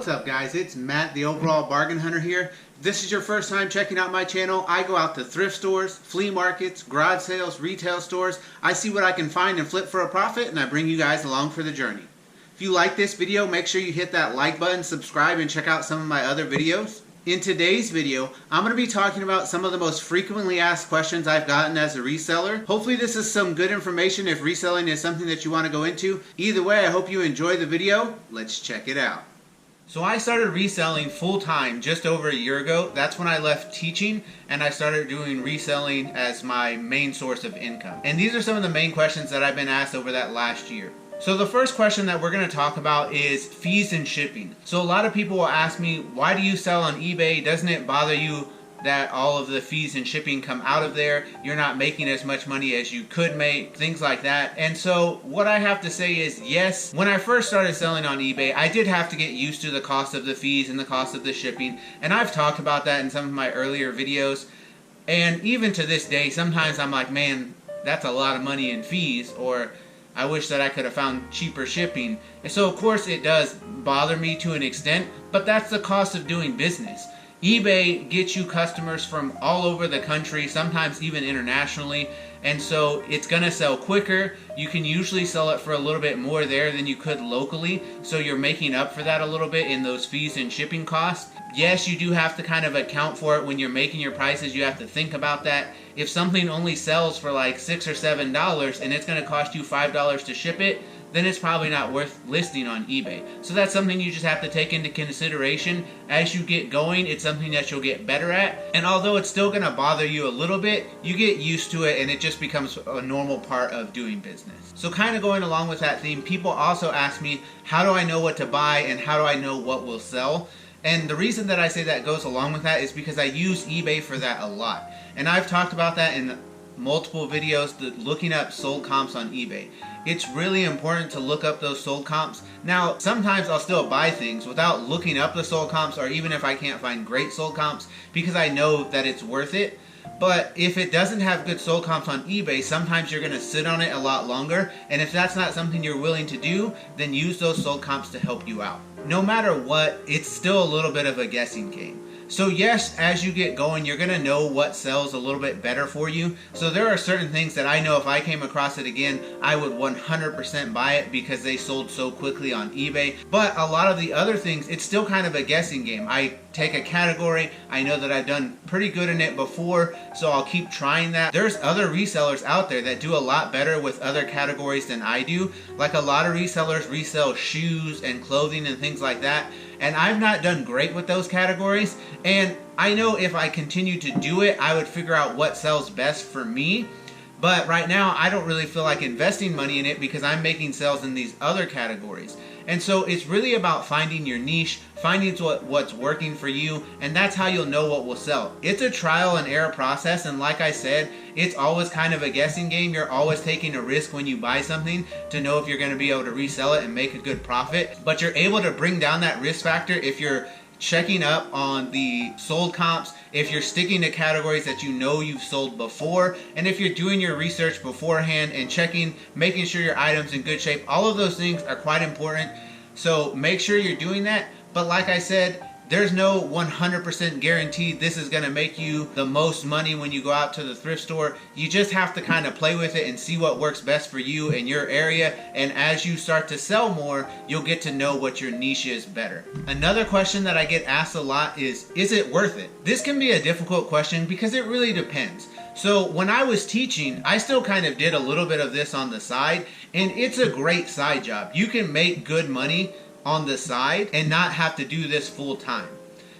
What's up guys, it's Matt, the overall bargain hunter here. If this is your first time checking out my channel, I go out to thrift stores, flea markets, garage sales, retail stores. I see what I can find and flip for a profit, and I bring you guys along for the journey. If you like this video, make sure you hit that like button, subscribe, and check out some of my other videos. In today's video, I'm going to be talking about some of the most frequently asked questions I've gotten as a reseller. Hopefully this is some good information if reselling is something that you want to go into. Either way, I hope you enjoy the video. Let's check it out. So I started reselling full-time just over a year ago. That's when I left teaching and I started doing reselling as my main source of income. And these are some of the main questions that I've been asked over that last year. So the first question that we're going to talk about is fees and shipping. So a lot of people will ask me, why do you sell on eBay? Doesn't it bother you that all of the fees and shipping come out of there? You're not making as much money as you could make, things like that. And so what I have to say is, yes, when I first started selling on eBay, I did have to get used to the cost of the fees and the cost of the shipping. And I've talked about that in some of my earlier videos. And even to this day, sometimes I'm like, man, that's a lot of money in fees, or I wish that I could have found cheaper shipping. And so of course it does bother me to an extent, but that's the cost of doing business. eBay gets you customers from all over the country, sometimes even internationally, and so it's going to sell quicker. You can usually sell it for a little bit more there than you could locally, so you're making up for that a little bit in those fees and shipping costs. Yes, you do have to kind of account for it when you're making your prices. You have to think about that. If something only sells for like $6 or $7 and it's going to cost you $5 to ship it, then it's probably not worth listing on eBay. So that's something you just have to take into consideration. As you get going, it's something that you'll get better at. And although it's still gonna bother you a little bit, you get used to it and it just becomes a normal part of doing business. So kind of going along with that theme, people also ask me, how do I know what to buy and how do I know what will sell? And the reason that I say that goes along with that is because I use eBay for that a lot. And I've talked about that in multiple videos, looking up sold comps on eBay. It's really important to look up those sold comps. Now, sometimes I'll still buy things without looking up the sold comps, or even if I can't find great sold comps, because I know that it's worth it. But if it doesn't have good sold comps on eBay, sometimes you're going to sit on it a lot longer, and if that's not something you're willing to do, then use those sold comps to help you out. No matter what, it's still a little bit of a guessing game. So yes, as you get going, you're going to know what sells a little bit better for you. So there are certain things that I know if I came across it again, I would 100% buy it because they sold so quickly on eBay. But a lot of the other things, it's still kind of a guessing game. I take a category, I know that I've done pretty good in it before, so I'll keep trying that. There's other resellers out there that do a lot better with other categories than I do. Like a lot of resellers resell shoes and clothing and things like that. And I've not done great with those categories, and I know if I continue to do it, I would figure out what sells best for me. But right now, I don't really feel like investing money in it because I'm making sales in these other categories. And so it's really about finding your niche, finding what's working for you, and that's how you'll know what will sell. It's a trial and error process, and like I said, it's always kind of a guessing game. You're always taking a risk when you buy something to know if you're going to be able to resell it and make a good profit. But you're able to bring down that risk factor if you're checking up on the sold comps, if you're sticking to categories that you know you've sold before, and if you're doing your research beforehand and checking, making sure your item's in good shape. All of those things are quite important, so make sure you're doing that. But like I said, there's no 100% guarantee this is going to make you the most money when you go out to the thrift store. You just have to kind of play with it and see what works best for you in your area. And as you start to sell more, you'll get to know what your niche is better. Another question that I get asked a lot is it worth it? This can be a difficult question because it really depends. So when I was teaching, I still kind of did a little bit of this on the side, and it's a great side job. You can make good money on the side and not have to do this full time.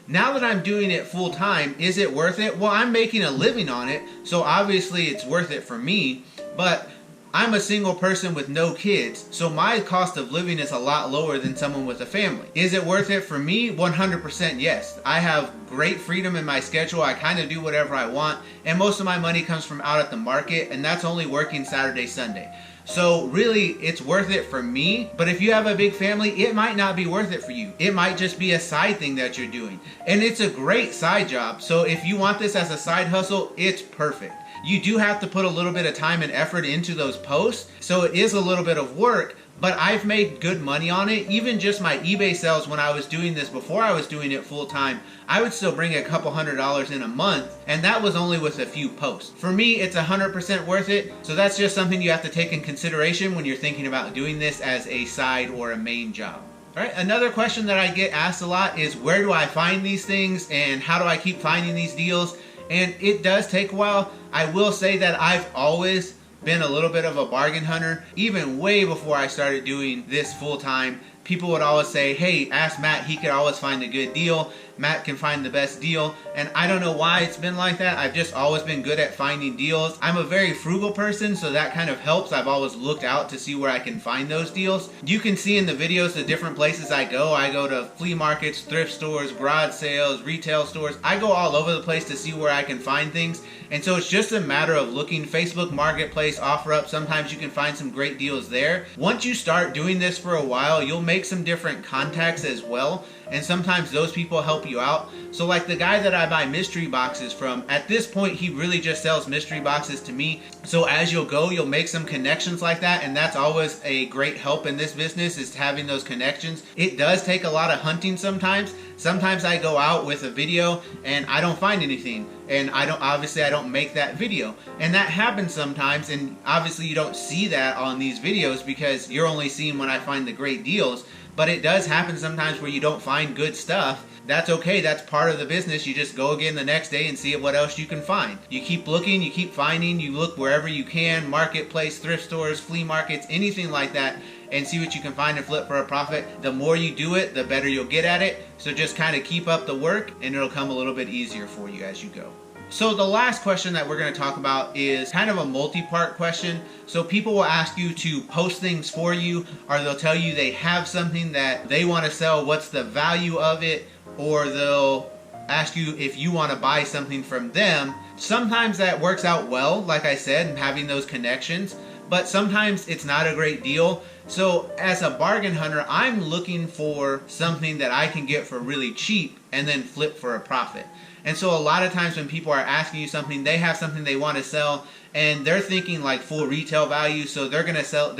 Now that I'm doing it full time, is it worth it? Well, I'm making a living on it, so obviously it's worth it for me, but I'm a single person with no kids, so my cost of living is a lot lower than someone with a family. Is it worth it for me? 100% yes. I have great freedom in my schedule. I kind of do whatever I want, and most of my money comes from out at the market, and that's only working Saturday, Sunday. So really, it's worth it for me, but if you have a big family, it might not be worth it for you. It might just be a side thing that you're doing. And it's a great side job, so if you want this as a side hustle, it's perfect. You do have to put a little bit of time and effort into those posts, so it is a little bit of work, but I've made good money on it. Even just my eBay sales when I was doing this, before I was doing it full time, I would still bring a couple $100s in a month, and that was only with a few posts. For me, it's 100% worth it, so that's just something you have to take in consideration when you're thinking about doing this as a side or a main job. Alright, another question that I get asked a lot is, where do I find these things and how do I keep finding these deals? And it does take a while. I will say that I've always been a little bit of a bargain hunter. Even way before I started doing this full time, people would always say, hey, ask Matt, he could always find a good deal. Matt can find the best deal. And I don't know why it's been like that. I've just always been good at finding deals. I'm a very frugal person, so that kind of helps. I've always looked out to see where I can find those deals. You can see in the videos the different places I go. I go to flea markets, thrift stores, garage sales, retail stores. I go all over the place to see where I can find things. And so it's just a matter of looking. Facebook Marketplace, OfferUp, sometimes you can find some great deals there. Once you start doing this for a while, you'll make some different contacts as well. And sometimes those people help you out. So like the guy that I buy mystery boxes from, at this point he really just sells mystery boxes to me. So as you'll go, you'll make some connections like that, and that's always a great help in this business, is having those connections. It does take a lot of hunting sometimes. Sometimes I go out with a video and I don't find anything, and I don't make that video, and that happens sometimes. And obviously you don't see that on these videos because you're only seeing when I find the great deals. But it does happen sometimes where you don't find good stuff. That's okay, that's part of the business. You just go again the next day and see what else you can find. You keep looking, you keep finding, you look wherever you can, marketplace, thrift stores, flea markets, anything like that, and see what you can find and flip for a profit. The more you do it, the better you'll get at it. So just kind of keep up the work and it'll come a little bit easier for you as you go. So the last question that we're going to talk about is kind of a multi-part question. So people will ask you to post things for you, or they'll tell you they have something that they want to sell, what's the value of it, or they'll ask you if you want to buy something from them. Sometimes that works out well, like I said, and having those connections, but sometimes it's not a great deal. So as a bargain hunter, I'm looking for something that I can get for really cheap and then flip for a profit. And so a lot of times when people are asking you something, they have something they want to sell and they're thinking like full retail value, so they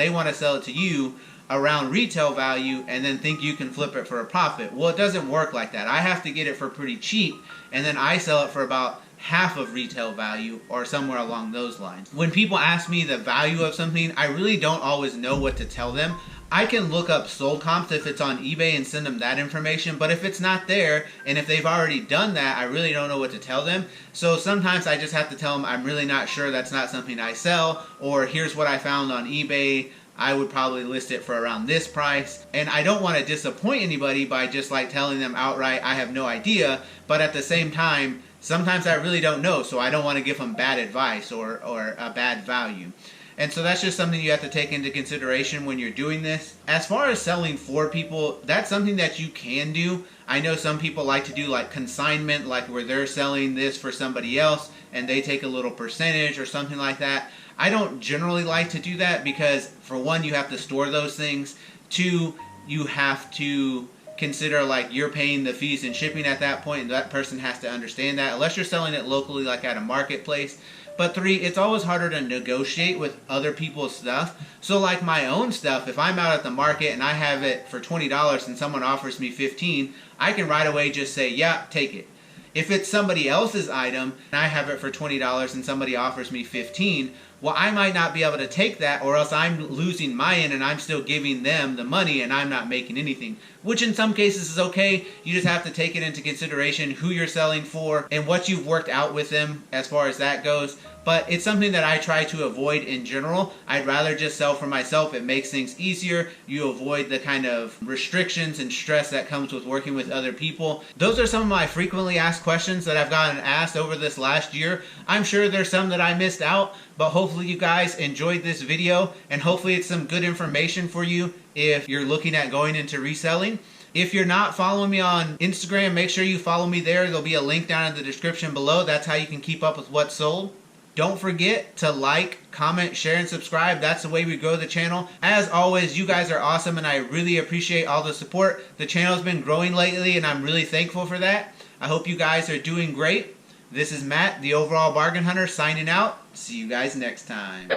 want to sell it to you around retail value and then think you can flip it for a profit. Well, it doesn't work like that. I have to get it for pretty cheap and then I sell it for about half of retail value or somewhere along those lines. When people ask me the value of something, I really don't always know what to tell them. I can look up sold comps if it's on eBay and send them that information, but if it's not there and if they've already done that, I really don't know what to tell them. So sometimes I just have to tell them I'm really not sure, that's not something I sell, or here's what I found on eBay, I would probably list it for around this price. And I don't want to disappoint anybody by just like telling them outright I have no idea, but at the same time sometimes I really don't know, so I don't want to give them bad advice or a bad value. And so that's just something you have to take into consideration when you're doing this. As far as selling for people, that's something that you can do. I know some people like to do like consignment, like where they're selling this for somebody else and they take a little percentage or something like that. I don't generally like to do that because, for one, you have to store those things. Two, you have to consider like you're paying the fees and shipping at that point, and that person has to understand that, unless you're selling it locally like at a marketplace. But three, it's always harder to negotiate with other people's stuff. So like my own stuff, if I'm out at the market and I have it for $20 and someone offers me $15, I can right away just say, yeah, take it. If it's somebody else's item and I have it for $20 and somebody offers me $15, well, I might not be able to take that, or else I'm losing my end and I'm still giving them the money and I'm not making anything, which in some cases is okay. You just have to take it into consideration who you're selling for and what you've worked out with them as far as that goes. But it's something that I try to avoid in general. I'd rather just sell for myself. It makes things easier. You avoid the kind of restrictions and stress that comes with working with other people. Those are some of my frequently asked questions that I've gotten asked over this last year. I'm sure there's some that I missed out, but hopefully you guys enjoyed this video, and hopefully it's some good information for you if you're looking at going into reselling. If you're not following me on Instagram, make sure you follow me there. There'll be a link down in the description below. That's how you can keep up with what's sold. Don't forget to like, comment, share, and subscribe. That's the way we grow the channel. As always, you guys are awesome, and I really appreciate all the support. The channel's been growing lately, and I'm really thankful for that. I hope you guys are doing great. This is Matt, the Overall Bargain Hunter, signing out. See you guys next time.